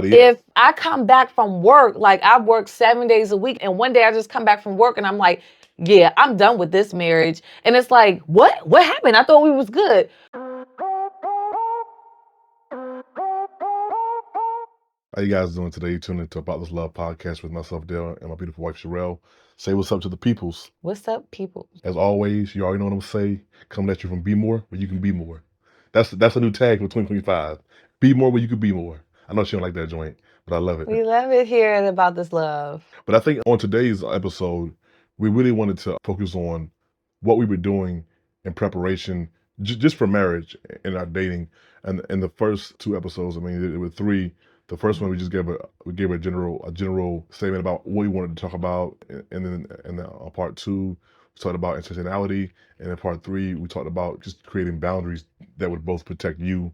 Yeah. If I come back from work, like I work 7 days a week, and one day I just come back from work and I'm like, yeah, I'm done with this marriage. And it's like, what? What happened? I thought we was good. How you guys doing today? You tuned into About This Love podcast with myself, Dale, and my beautiful wife, Sherelle. Say what's up to the peoples. What's up, people? As always, you already know what I'm gonna say. Coming at you from Be More, where you can be more. That's a new tag for 2025. Be more where you can be more. I know she don't like that joint, but I love it. We love it here at About This Love. But I think on today's episode, we really wanted to focus on what we were doing in preparation just for marriage and our dating. And in the first two episodes, I mean, there were three. The first one we just gave a general statement about what we wanted to talk about, and then part two we talked about intentionality, and in part three we talked about just creating boundaries that would both protect you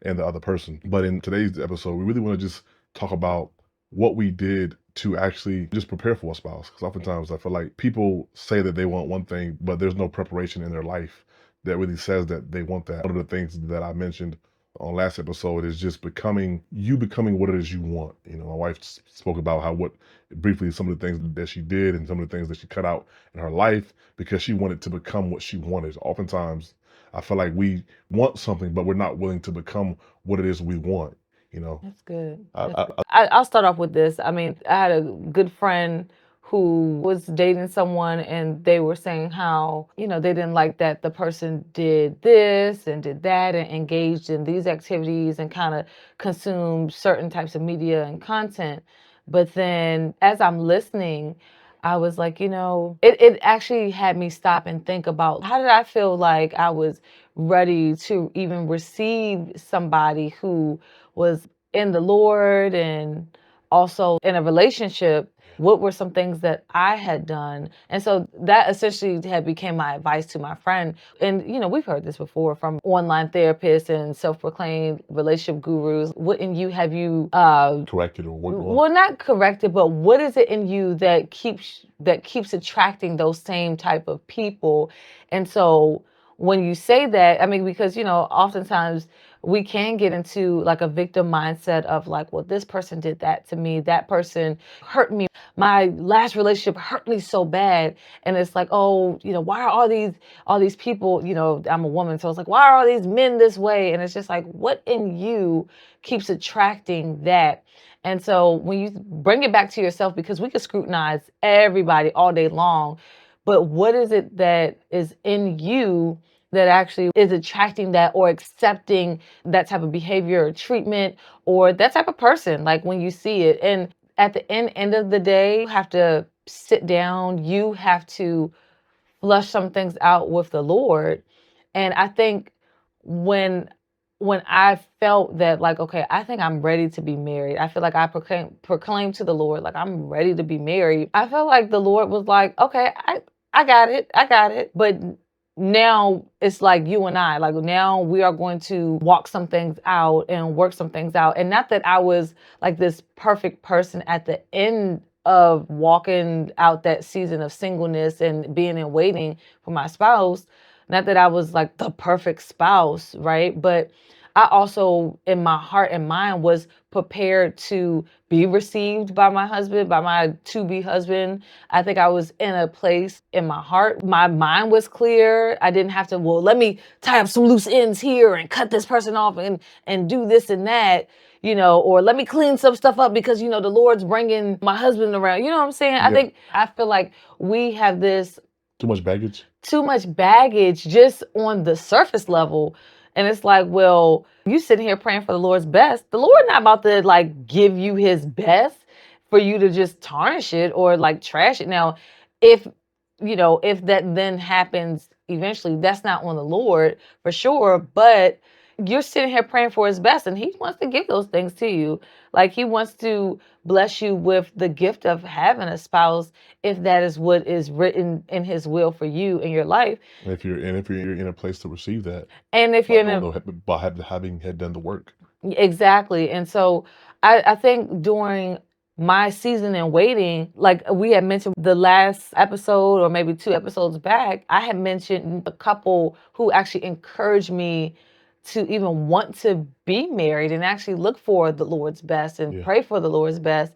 and the other person. But in today's episode, we really want to just talk about what we did to actually just prepare for a spouse. Because oftentimes I feel like people say that they want one thing, but there's no preparation in their life that really says that they want that. One of the things that I mentioned on last episode is just becoming what it is you want. You know, my wife spoke about how what briefly some of the things that she did and some of the things that she cut out in her life because she wanted to become what she wanted. Oftentimes I feel like we want something, but we're not willing to become what it is we want. You know, That's good. I, That's good. I'll start off with this. I mean, I had a good friend who was dating someone and they were saying how, they didn't like that the person did this and did that and engaged in these activities and kind of consumed certain types of media and content. But then as I'm listening, I was like, it actually had me stop and think about how did I feel like I was ready to even receive somebody who was in the Lord and also in a relationship. What were some things that I had done? And so that essentially had became my advice to my friend. And we've heard this before from online therapists and self-proclaimed relationship gurus. What in you have you corrected or what? well, not corrected, but what is it in you that keeps attracting those same type of people? And so when you say that, I mean, because oftentimes we can get into like a victim mindset of like, well, this person did that to me, that person hurt me, my last relationship hurt me so bad. And it's like, oh, why are all these people, I'm a woman, so it's like, why are all these men this way? And it's just like, what in you keeps attracting that? And so when you bring it back to yourself, because we could scrutinize everybody all day long, but what is it that is in you that actually is attracting that or accepting that type of behavior or treatment or that type of person, like when you see it? And at the end of the day, you have to sit down, you have to flush some things out with the Lord. And I think when I felt that, like, okay, I think I'm ready to be married. I feel like I proclaim to the Lord, like I'm ready to be married. I felt like the Lord was like, okay, I got it. I got it. But now it's like you and I, like now we are going to walk some things out and work some things out. And not that I was like this perfect person at the end of walking out that season of singleness and being in waiting for my spouse. Not that I was like the perfect spouse, right? But I also, in my heart and mind, was prepared to be received by my husband, by my to be husband. I think I was in a place in my heart. My mind was clear. I didn't have to, well, let me tie up some loose ends here and cut this person off and do this and that, or let me clean some stuff up because, the Lord's bringing my husband around. You know what I'm saying? Yeah. I feel like we have this Too much baggage? too much baggage just on the surface level. And it's like, well, you sitting here praying for the Lord's best. The Lord not about to like give you his best for you to just tarnish it or like trash it. Now, if if that then happens eventually, that's not on the Lord for sure. But you're sitting here praying for his best and he wants to give those things to you. Like he wants to bless you with the gift of having a spouse if that is what is written in his will for you in your life. And if you're in a place to receive that, And if you're in a by having had done the work. exactly. And so I think during my season in waiting, like we had mentioned the last episode or maybe two episodes back, I had mentioned a couple who actually encouraged me to even want to be married and actually look for the Lord's best and Yeah. pray for the Lord's best.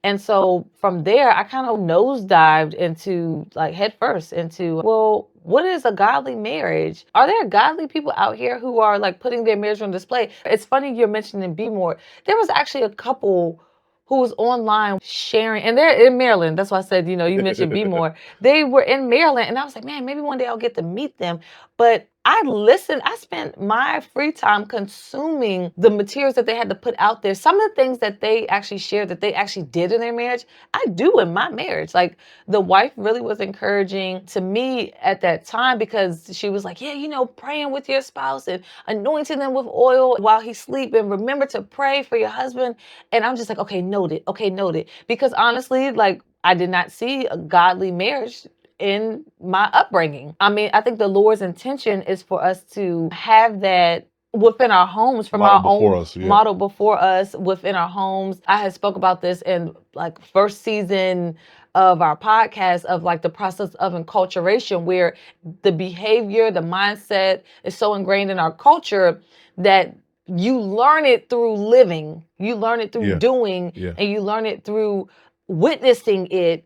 And so from there, I kind of nosedived into like head first into, well, what is a godly marriage? Are there godly people out here who are like putting their marriage on display? It's funny you're mentioning Be More. There was actually a couple who was online sharing, and they're in Maryland. That's why I said, you mentioned Be More. They were in Maryland, and I was like, man, maybe one day I'll get to meet them. But I listened, I spent my free time consuming the materials that they had to put out there. Some of the things that they actually shared that they actually did in their marriage, I do in my marriage. Like the wife really was encouraging to me at that time because she was like, yeah, praying with your spouse and anointing them with oil while he's sleeping. And remember to pray for your husband. And I'm just like, okay, noted. Okay, noted. Because honestly, like I did not see a godly marriage in my upbringing. I mean, I think the Lord's intention is for us to have that within our homes from Model our before own us. Yeah. model before us within our homes. I had spoke about this in like first season of our podcast of like the process of enculturation where the behavior, the mindset is so ingrained in our culture that you learn it through living, you learn it through Yeah. doing, Yeah. and you learn it through witnessing it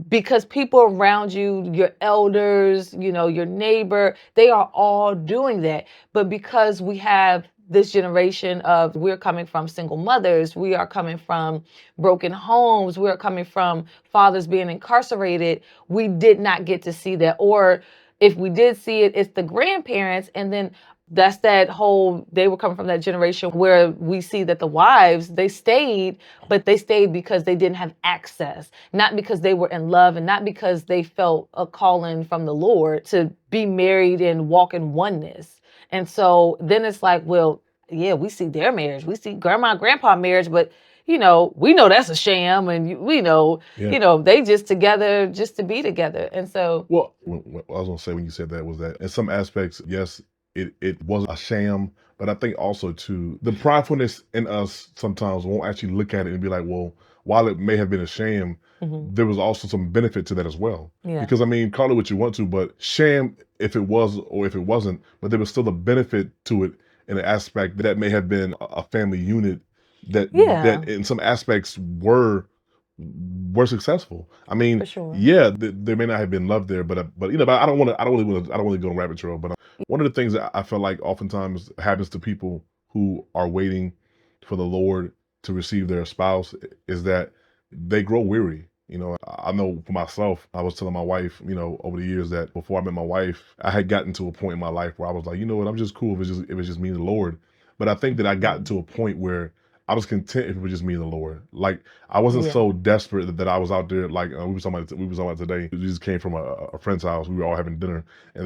because people around you, your elders, your neighbor, they are all doing that. But because we have this generation of we're coming from single mothers, we are coming from broken homes, we're coming from fathers being incarcerated, we did not get to see that. Or if we did see it, it's the grandparents. And then that's that whole, they were coming from that generation where we see that the wives, they stayed, but they stayed because they didn't have access, not because they were in love and not because they felt a calling from the Lord to be married and walk in oneness. And so then it's like, well, yeah, we see their marriage, we see grandma and grandpa marriage, but we know that's a sham, and we know, Yeah. they just together just to be together. And so, Well, I was gonna say when you said that was that in some aspects, yes, it was a sham, but I think also too the pridefulness in us sometimes won't actually look at it and be like, well, while it may have been a sham, there was also some benefit to that as well. yeah, Because I mean, call it what you want to, but sham if it was or if it wasn't, but there was still a benefit to it in an aspect that may have been a family unit that yeah, in some aspects were successful. I for mean, sure. yeah, there may not have been love there, but I don't want to. I don't want to go on rabbit trail. But one of the things that I feel like oftentimes happens to people who are waiting for the Lord to receive their spouse is that they grow weary. I know for myself, I was telling my wife, over the years that before I met my wife, I had gotten to a point in my life where I was like, you know what, I'm just cool if it's just me and the Lord. But I think that I got to a point where I was content if it was just me and the Lord. Like I wasn't Yeah. so desperate that I was out there like we was talking about today. We just came from a friend's house. We were all having dinner, and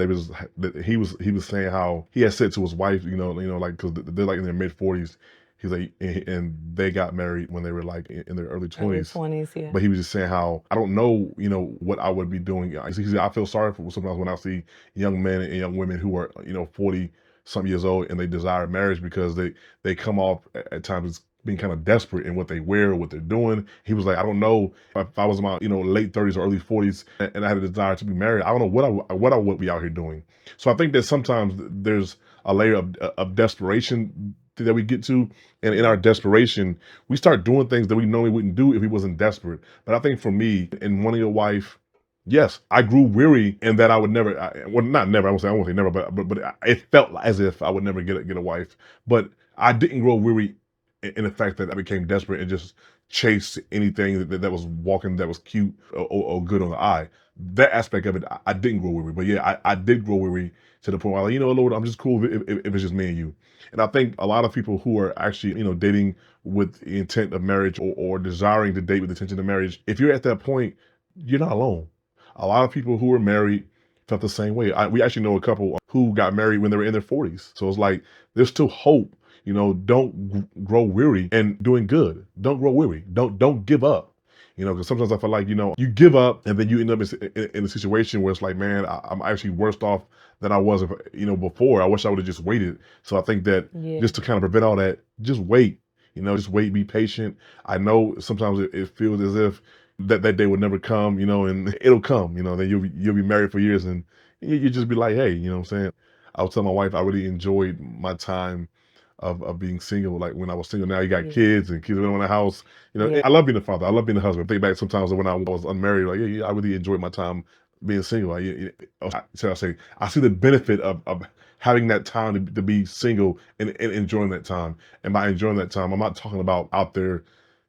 he was saying how he had said to his wife, like because they're like in their mid 40s. He's like, and they got married when they were like in their early Early 20s. 20s, yeah. But he was just saying how I don't know, what I would be doing. He said, I feel sorry for sometimes when I see young men and young women who are 40 some years old and they desire marriage because they come off at times as being kind of desperate in what they wear or what they're doing. He was like, I don't know if I was in my late 30s or early 40s and I had a desire to be married. I don't know what I would be out here doing. So I think that sometimes there's a layer of desperation that we get to, and in our desperation, we start doing things that we normally wouldn't do if we wasn't desperate. But I think for me, in wanting a wife, yes, I grew weary in that I would never. Well, not never. I won't say never, but it felt as if I would never get a wife. But I didn't grow weary in the fact that I became desperate and just chased anything that was walking that was cute or good on the eye. That aspect of it, I didn't grow weary. But yeah, I did grow weary to the point where, like, Lord, I'm just cool if it's just me and you. And I think a lot of people who are actually, dating with the intent of marriage or desiring to date with the intention of marriage, if you're at that point, you're not alone. A lot of people who are married felt the same way. We actually know a couple who got married when they were in their 40s. So it's like there's still hope. Don't grow weary and doing good. Don't grow weary. Don't give up. Because sometimes I feel like you give up and then you end up in a situation where it's like, man, I'm actually worse off than I was before. I wish I would have just waited. So I think that Yeah. just to kind of prevent all that, just wait. Just wait, be patient. I know sometimes it feels as if that day will never come, and it'll come, then you'll be married for years and you just be like, hey, what I'm saying? I was telling my wife I really enjoyed my time of being single. Like when I was single, now you got Yeah. kids and kids living in the house. You know, Yeah. I love being a father. I love being a husband. I think back sometimes when I was unmarried, like I really enjoyed my time being single. Like, so I say I see the benefit of having that time to be single and enjoying that time. And by enjoying that time, I'm not talking about out there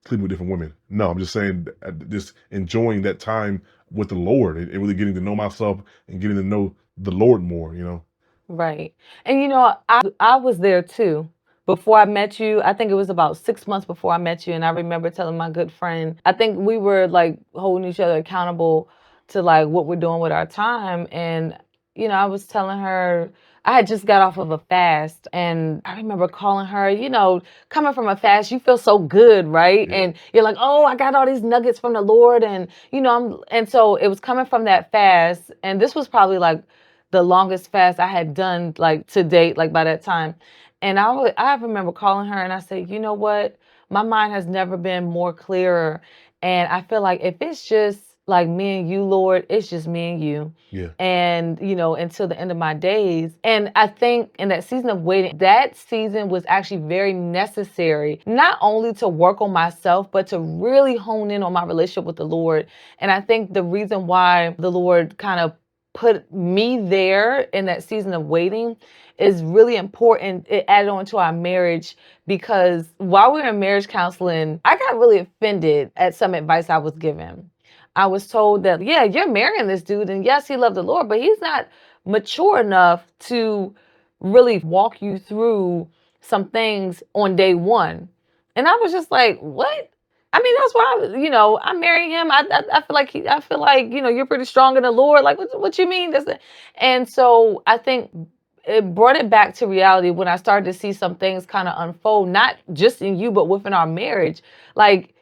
sleeping with different women. No, I'm just saying just enjoying that time with the Lord and really getting to know myself and getting to know the Lord more. Right. And I was there too. Before I met you, I think it was about 6 months before I met you. And I remember telling my good friend, I think we were like holding each other accountable to like what we're doing with our time. And, I was telling her, I had just got off of a fast. And I remember calling her, coming from a fast, you feel so good, right? Yeah. And you're like, oh, I got all these nuggets from the Lord. And, and so it was coming from that fast. And this was probably like, the longest fast I had done like to date, like by that time. And I remember calling her and I said, you know what? My mind has never been more clearer. And I feel like if it's just like me and you, Lord, it's just me and you. Yeah. And, until the end of my days. And I think in that season of waiting, that season was actually very necessary, not only to work on myself, but to really hone in on my relationship with the Lord. And I think the reason why the Lord kind of put me there in that season of waiting is really important. It added on to our marriage because while we were in marriage counseling, I got really offended at some advice I was given. I was told that, yeah, you're marrying this dude, and yes, he loved the Lord, but he's not mature enough to really walk you through some things on day one. And I was just like, what? I mean, that's why I married him. I feel like I feel like you're pretty strong in the Lord. Like, what you mean? And so I think it brought it back to reality when I started to see some things kind of unfold, not just in you, but within our marriage. Like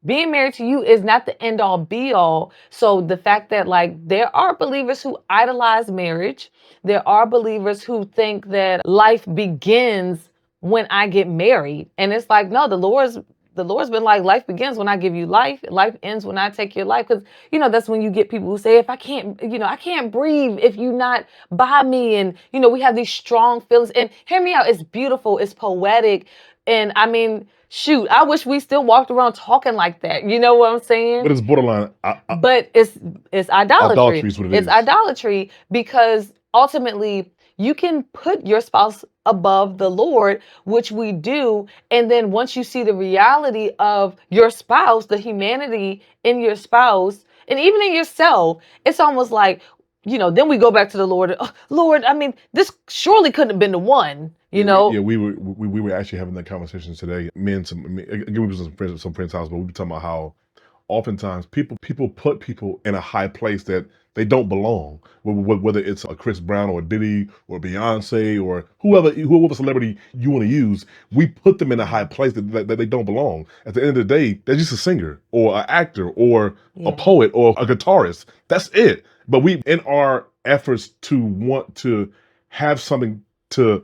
being married to you is not the end all be all. So the fact that like there are believers who idolize marriage, there are believers who think that life begins when I get married, and it's like no, the Lord's been like, life begins when I give you life. Life ends when I take your life. Because, that's when you get people who say, if I can't, I can't breathe if you're not by me. And, we have these strong feelings. And hear me out. It's beautiful. It's poetic. And I mean, shoot, I wish we still walked around talking like that. You know what I'm saying? But it's borderline. But it's idolatry. Idolatry is what it It's is. idolatry because ultimately you can put your spouse above the Lord, which we do. And then once you see the reality of your spouse, the humanity in your spouse, and even in yourself, it's almost like, then we go back to the Lord. "Oh, Lord, I mean, this surely couldn't have been the one, you know? We were actually having that conversation today. Me and again, we was some friends' house, but we were talking about how oftentimes people put people in a high place that they don't belong. Whether it's a Chris Brown or a Diddy or Beyonce or whoever celebrity you want to use, we put them in a high place that they don't belong. At the end of the day, they're just a singer or an actor or a Yeah. poet or a guitarist. That's it. But we, in our efforts to want to have something to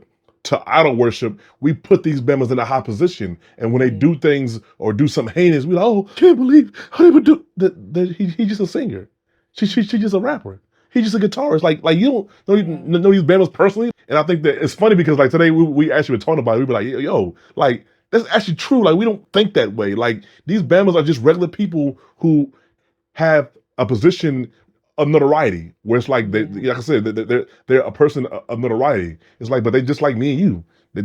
idol worship, we put these Bama's in a high position. And when they do things or do something heinous, we like, oh, can't believe how they would do that. He's just a singer. She just a rapper. He's just a guitarist. Like you don't know these Bama's personally. And I think that it's funny because like today we actually were talking about it. We were like, yo, like that's actually true. Like we don't think that way. Like these Bama's are just regular people who have a position of notoriety where it's like like I said, they're a person of notoriety. It's like, but they just like me and you. They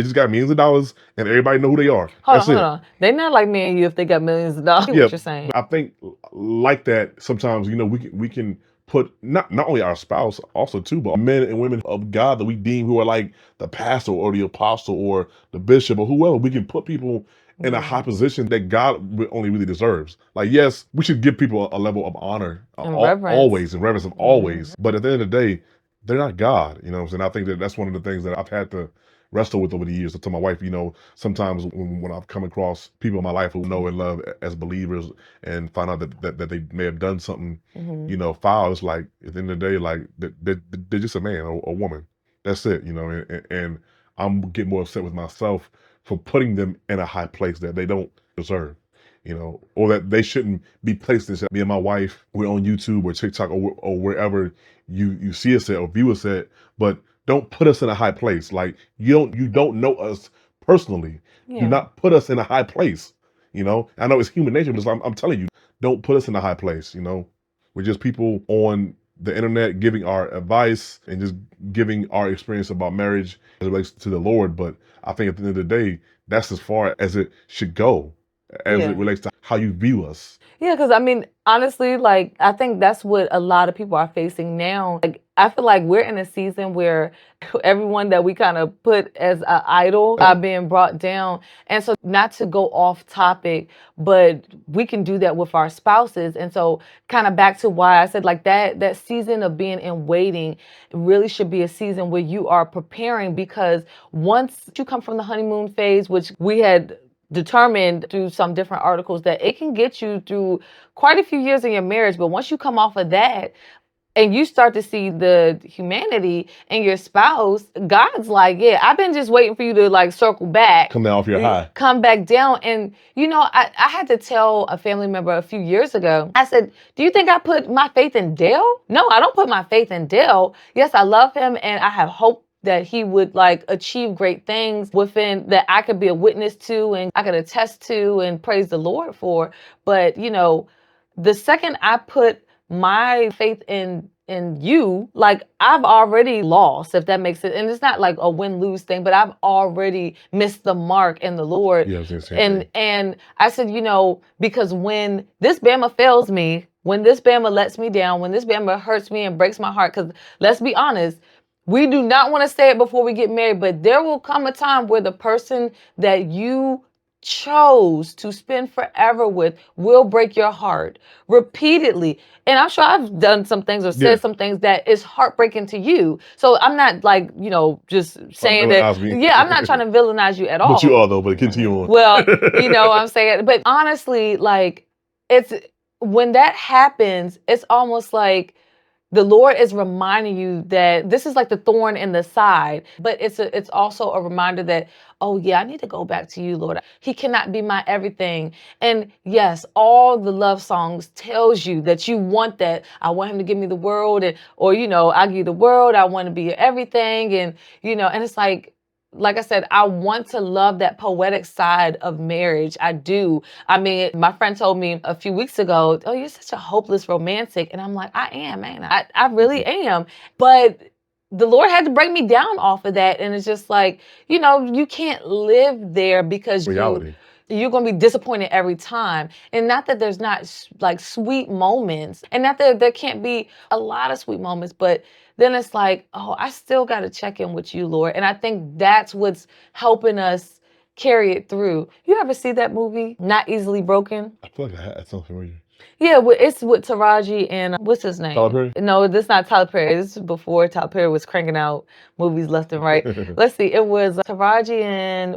just got millions of dollars and everybody know who they are. Hold on. They're not like me and you if they got millions of dollars. Yeah, What you're saying. I think like that sometimes we can put not only our spouse also too, but men and women of God that we deem who are like the pastor or the apostle or the bishop or whoever. We can put people in a high position that God only really deserves. Like, yes, we should give people a level of honor, And reverence. always, and reverence of always. But at the end of the day, they're not God. You know what I'm saying? I think that's one of the things that I've had to wrestle with over the years. I tell my wife, sometimes when I've come across people in my life who know and love as believers and find out that they may have done something, foul, it's like at the end of the day, like they're just a man or a woman. That's it, and I'm getting more upset with myself for putting them in a high place that they don't deserve, or that they shouldn't be placed in. Me and my wife, we're on YouTube or TikTok or wherever you see us at or view us at, but don't put us in a high place. Like you don't know us personally. Do Yeah. not put us in a high place. You know, I know it's human nature, but I'm telling you, don't put us in a high place. You know, we're just people on the internet giving our advice and just giving our experience about marriage as it relates to the Lord. But I think at the end of the day, that's as far as it should go as Yeah. it relates to how you view us. Yeah, because I mean, honestly, like I think that's what a lot of people are facing now. Like I feel like we're in a season where everyone that we kind of put as an idol are being brought down. And so not to go off topic, but we can do that with our spouses. And so kind of back to why I said like that season of being in waiting really should be a season where you are preparing, because once you come from the honeymoon phase, which we had determined through some different articles that it can get you through quite a few years in your marriage. But once you come off of that and you start to see the humanity in your spouse, God's like, yeah, I've been just waiting for you to like circle back. Come down off your high. Come back down. And, you know, I had to tell a family member a few years ago, I said, do you think I put my faith in Dale? No, I don't put my faith in Dale. Yes, I love him and I have hope that he would like achieve great things within that I could be a witness to and I could attest to and praise the Lord for. But, you know, the second I put my faith in you, like I've already lost, if that makes sense. And it's not like a win-lose thing, but I've already missed the mark in the Lord. Yeah, I was gonna say and I said, you know, because when this Bama fails me, when this Bama lets me down, when this Bama hurts me and breaks my heart, because let's be honest, we do not want to say it before we get married, but there will come a time where the person that you chose to spend forever with will break your heart repeatedly. And I'm sure I've done some things or said some things that is heartbreaking to you. So I'm not like, you know, just saying that. Yeah, I'm not trying to villainize you at all. But you are though, but continue on. Well, you know what I'm saying? But honestly, like it's when that happens, it's almost like the Lord is reminding you that this is like the thorn in the side, but it's also a reminder that, oh yeah, I need to go back to you, Lord. He cannot be my everything. And yes, all the love songs tells you that you want that. I want him to give me the world, and or you know, I give you the world. I want to be your everything, and you know, and it's like I said, I want to love that poetic side of marriage. I do. I mean, my friend told me a few weeks ago, oh, you're such a hopeless romantic. And I'm like, I am, man. I really am. But the Lord had to break me down off of that. And it's just like, you know, you can't live there because Reality. you're going to be disappointed every time. And not that there's not like sweet moments, and not that there can't be a lot of sweet moments, but then it's like, oh, I still got to check in with you, Lord. And I think that's what's helping us carry it through. You ever see that movie, Not Easily Broken? I feel like I had something familiar. Yeah, it's with Taraji and what's his name? Tyler Perry? No, this is not Tyler Perry. This is before Tyler Perry was cranking out movies left and right. Let's see. It was Taraji and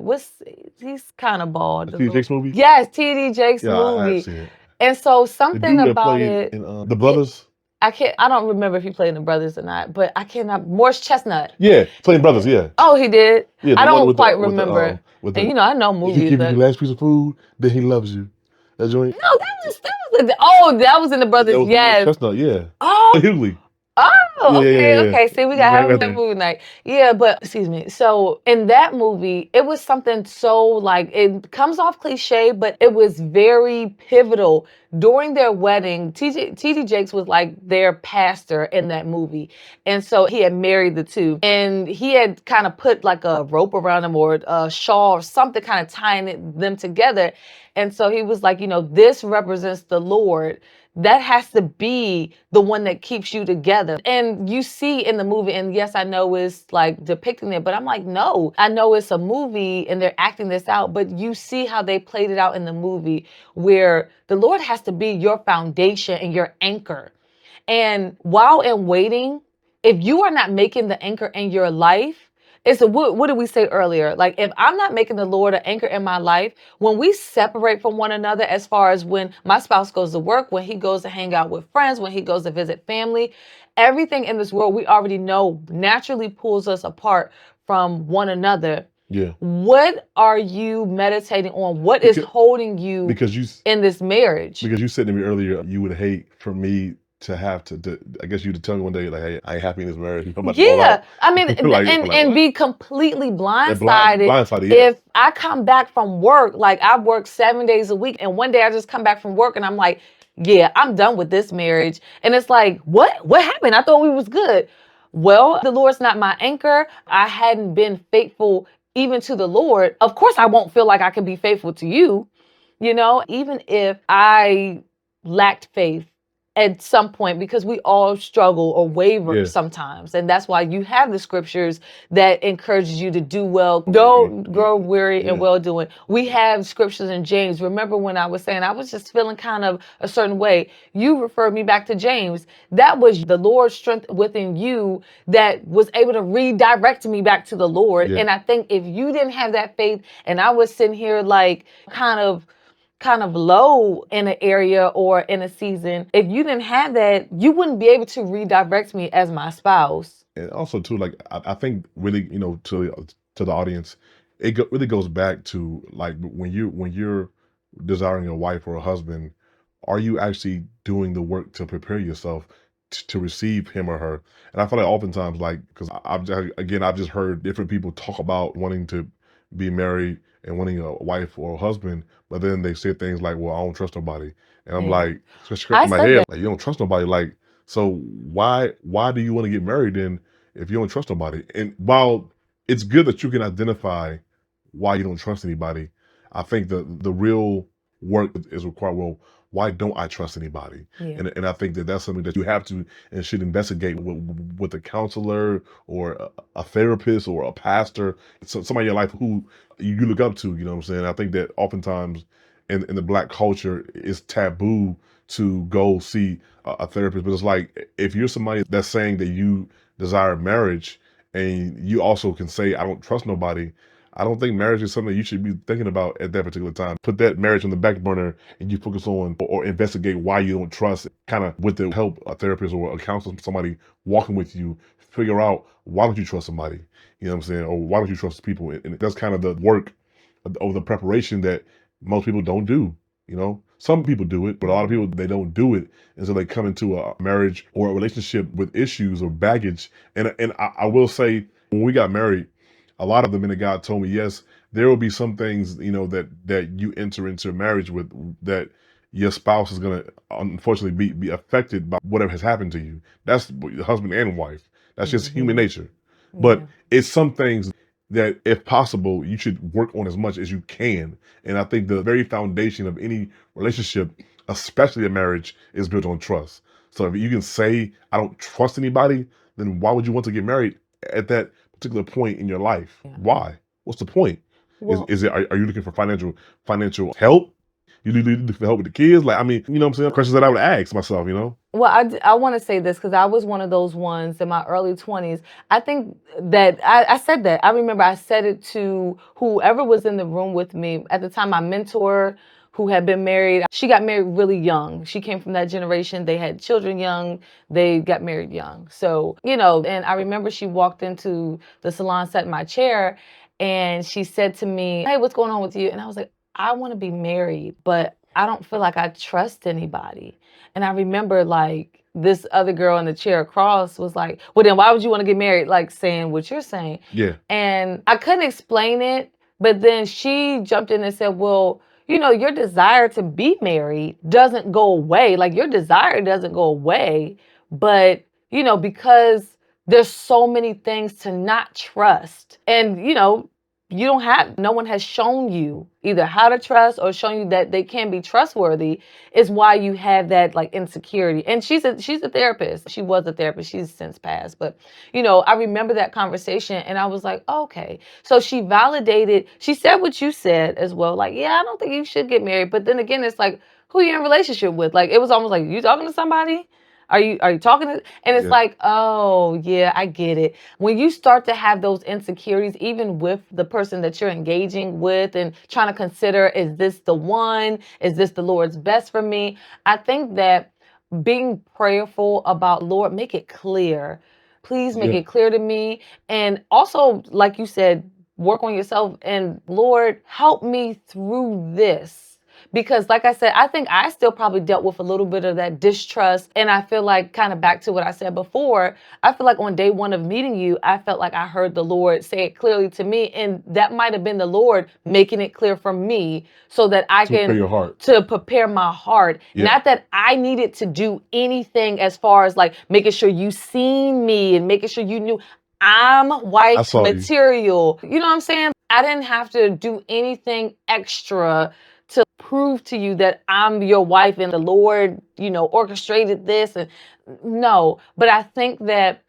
he's kind of bald. T.D. Jakes movie? Yes, T.D. Jakes Yeah, movie. I have seen it. And so The something dude that about played it. in The Brothers? I don't remember if he played in The Brothers or not, but I cannot. Morris Chestnut. Yeah, playing Brothers, yeah. Oh, he did? Yeah, I the one don't with quite the- with the, remember. with And the- you know, I know He movies. give you But the last piece of food, then he loves you. That joint? no, that was in The Brothers. That was Yes. Chestnut, yeah. Oh, Hughley. Oh, okay, Yeah. okay. See, we got Right having there. that movie night. Yeah, but excuse me. So in that movie, it was something so like it comes off cliche, but it was very pivotal during their wedding. TD Jakes was like their pastor in that movie, and so he had married the two, and he had kind of put like a rope around them or a shawl or something, kind of tying them together. And so he was like, you know, this represents the Lord. That has to be the one that keeps you together. And you see in the movie, and yes, I know it's like depicting it, but I'm like, no, I know it's a movie and they're acting this out, but you see how they played it out in the movie where the Lord has to be your foundation and your anchor. And while in waiting, if you are not making the anchor in your life, what did we say earlier? Like, if I'm not making the Lord an anchor in my life, when we separate from one another, as far as when my spouse goes to work, when he goes to hang out with friends, when he goes to visit family, everything in this world we already know naturally pulls us apart from one another. Yeah. What are you meditating on? What is holding you Because you in this marriage? Because you said to me earlier, you would hate for me to have to I guess you to tell me one day like, hey, I ain't happy in this marriage. I'm about to fall Yeah, out. I mean, Like and what? be completely That blindsided blindsided. Yes. if I come back from work, like I work 7 days a week, and one day I just come back from work and I'm like, yeah, I'm done with this marriage. And it's like, what? What happened? I thought we was good. Well, the Lord's not my anchor. I hadn't been faithful even to the Lord. Of course, I won't feel like I can be faithful to you. Even if I lacked faith at some point, because we all struggle or waver Yeah. sometimes. And that's why you have the scriptures that encourages you to do well, Weary. don't grow weary and Yeah. well doing. We have scriptures in James. Remember when I was saying I was just feeling kind of a certain way? You referred me back to James. That was the Lord's strength within you that was able to redirect me back to the Lord. Yeah. And I think if you didn't have that faith and I was sitting here like kind of low in an area or in a season, if you didn't have that, you wouldn't be able to redirect me as my spouse. And also too, like I think really, to the audience, really goes back to like when you're desiring a wife or a husband, are you actually doing the work to prepare yourself to receive him or her? And I feel like oftentimes, like, because I've just heard different people talk about wanting to be married and wanting a wife or a husband, but then they say things like, "Well, I don't trust nobody," and I'm Yeah. like, I scratching my said head, that. like, you don't trust nobody, like, so why do you want to get married then if you don't trust nobody? And while it's good that you can identify why you don't trust anybody, I think the real work is required. Well, why don't I trust anybody? Yeah. And I think that that's something that you have to and should investigate with a counselor or a therapist or a pastor, somebody in your life who you look up to. You know what I'm saying? I think that oftentimes in the Black culture, it's taboo to go see a therapist. But it's like if you're somebody that's saying that you desire marriage and you also can say I don't trust nobody, I don't think marriage is something you should be thinking about at that particular time. Put that marriage on the back burner and you focus on or investigate why you don't trust, kind of with the help a therapist or a counselor, somebody walking with you, figure out why don't you trust somebody, you know what I'm saying, or why don't you trust people. And that's kind of the work of the preparation that most people don't do. Some people do it, but a lot of people, they don't do it until they come into a marriage or a relationship with issues or baggage. And I will say, when we got married, a lot of the men of God told me, yes, there will be some things, that you enter into marriage with, that your spouse is going to unfortunately be affected by whatever has happened to you. That's husband and wife. That's just human nature. But Yeah. it's some things that, if possible, you should work on as much as you can. And I think the very foundation of any relationship, especially a marriage, is built on trust. So if you can say, I don't trust anybody, then why would you want to get married at that particular point in your life? Yeah. Why? What's the point? Well, Is it, are you looking for financial help? You looking for help with the kids? Like, I mean, you know what I'm saying? Questions that I would ask myself. Well, I want to say this because I was one of those ones in my early 20s. I think that I said that. I remember I said it to whoever was in the room with me. At the time, my mentor, who had been married, she got married really young. She came from that generation. They had children young. They got married young. So, and I remember she walked into the salon, sat in my chair, and she said to me, "Hey, what's going on with you?" And I was like, "I want to be married, but I don't feel like I trust anybody." And I remember like this other girl in the chair across was like, "Well, then why would you want to get married?" Like saying what you're saying. Yeah. And I couldn't explain it. But then she jumped in and said, "Well, your desire to be married doesn't go away. Like your desire doesn't go away. But, because there's so many things to not trust. And, you don't have, no one has shown you either how to trust or shown you that they can be trustworthy, is why you have that like insecurity." And she's a therapist. She was a therapist. She's since passed. But, I remember that conversation and I was like, okay. So she validated, she said what you said as well. Like, yeah, I don't think you should get married. But then again, it's like, who are you in a relationship with? Like, it was almost like, you talking to somebody? Are you talking to? And it's Yeah. like, oh yeah, I get it. When you start to have those insecurities, even with the person that you're engaging with and trying to consider, is this the one? Is this the Lord's best for me? I think that being prayerful about, Lord, make it clear. Please make Yeah. it clear to me. And also, like you said, work on yourself and Lord, help me through this. because like I said, I think I still probably dealt with a little bit of that distrust. And I feel like, kind of back to what I said before, I feel like on day one of meeting you, I felt like I heard the Lord say it clearly to me. And that might have been the Lord making it clear for me so that I To prepare can your heart. to prepare my heart. Yeah. Not that I needed to do anything as far as like making sure you seen me and making sure you knew I'm I wife saw you. material. You know what I'm saying? I didn't have to do anything extra to prove to you that I'm your wife and the Lord, orchestrated this. And no, but I think that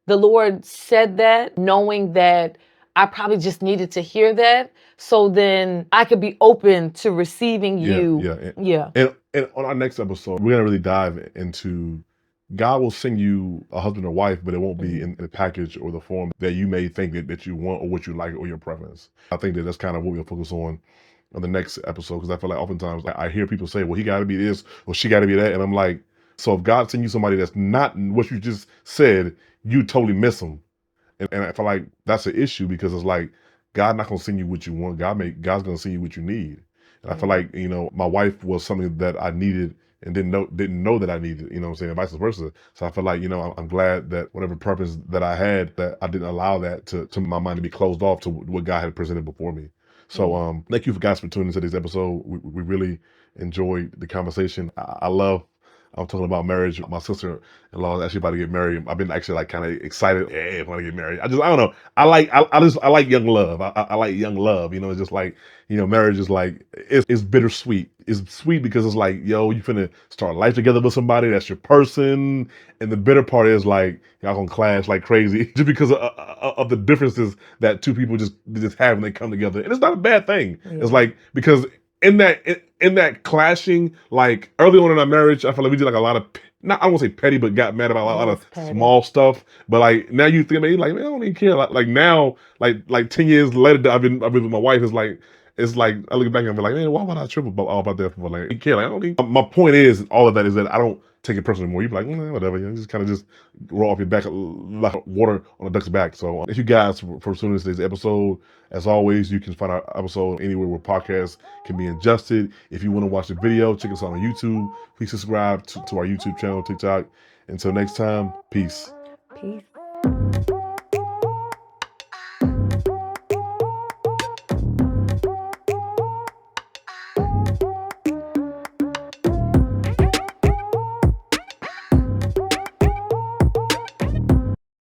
the Lord said that knowing that I probably just needed to hear that. So then I could be open to receiving Yeah, you. yeah. Yeah. And on our next episode, we're gonna really dive into God will send you a husband or wife, but it won't be in the package or the form that you may think that you want or what you like or your preference. I think that that's kind of what we'll focus on the next episode, because I feel like oftentimes I hear people say, well, he got to be this or she got to be that. And I'm like, so if God send you somebody that's not what you just said, you totally miss them. And I feel like that's an issue, because it's like God not gonna send you what you want. God's gonna send you what you need. And I feel like, my wife was something that I needed and didn't know that I needed, what I'm saying, and vice versa. So I feel like, I'm glad that whatever purpose that I had, that I didn't allow that to my mind to be closed off to what God had presented before me. So thank you guys for tuning into this episode. We really enjoyed the conversation. I love I'm talking about marriage. My sister-in-law is actually about to get married. I've been actually like kind of excited. Yeah, I want to get married. I don't know. I like young love. I like young love. It's just like, marriage is like, it's bittersweet. It's sweet because it's like, yo, you finna start life together with somebody. That's your person. And the bitter part is like, y'all gonna clash like crazy just because of the differences that two people just have when they come together. And it's not a bad thing. Yeah. It's like, because in that clashing, like early on in our marriage, I feel like we did like a lot of, not, I won't say petty, but got mad about a lot of small stuff. But like now you think, man, you're like, man, I don't even care. Like now, like 10 years later that I've been with my wife, it's like I look back and be like, man, why would I trip about that for? Like, I care. Like, I don't even, my point is, all of that is that I don't take it personally anymore. You be like, whatever, just kind of just roll off your back like water on a duck's back. So thank you guys for tuning in to today's episode. As always, you can find our episode anywhere where podcasts can be ingested. If you want to watch the video, check us out on YouTube. Please subscribe to our YouTube channel, TikTok. Until next time, peace. Peace.